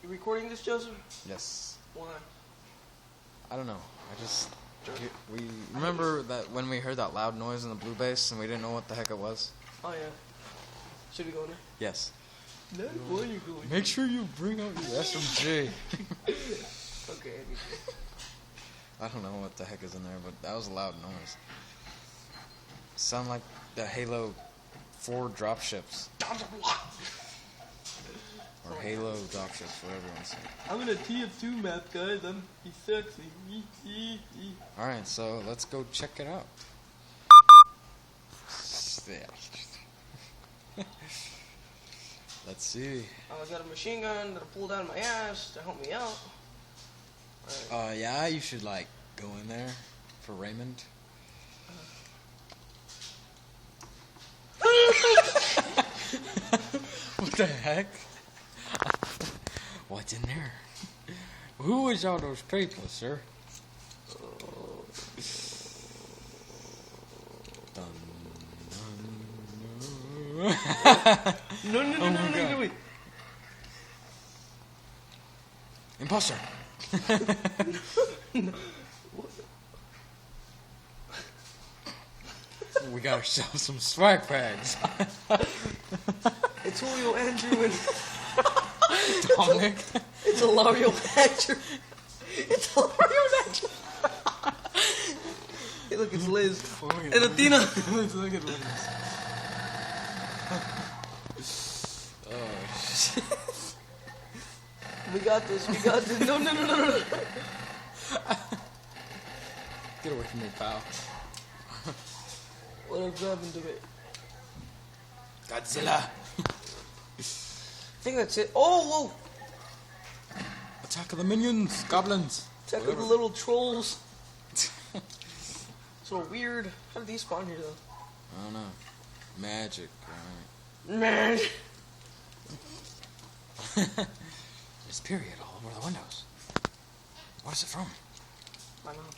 You recording this, Joseph? Yes. Why? I don't know. We remember that when we heard that loud noise in the blue bass and we didn't know what the heck it was? Oh, yeah. Should we go in there? Yes. No, where are you going? Make sure you bring out your SMG. Okay, I need to. I don't know what the heck is in there, but that was a loud noise. Sound like the Halo 4 dropships. Or Halo dropships, whatever you want to say. I'm in a TF2 map, guys. He's sexy. Alright, so let's go check it out. Let's see. I got a machine gun that I pulled out of my ass to help me out. Right. Yeah, you should, like, go in there for Raymond. What the heck? What's in there? Who is all those people, sir? No, wait. Imposter. We got ourselves some swag bags. It's Julio Andrew and Dominic. it's Ilario Andrew. It's Ilario Andrew. Hey, look, it's Liz. And Athena. Look at Liz. Oh, shit. We got this. No. Get away from me, pal. Whatever happened to it? Godzilla. I think that's it. Oh, whoa. Attack of the minions, goblins. Check out the little trolls. So weird. How did these spawn here, though? I don't know. Magic, right? Man. There's period all over the windows. What is it from? I don't know.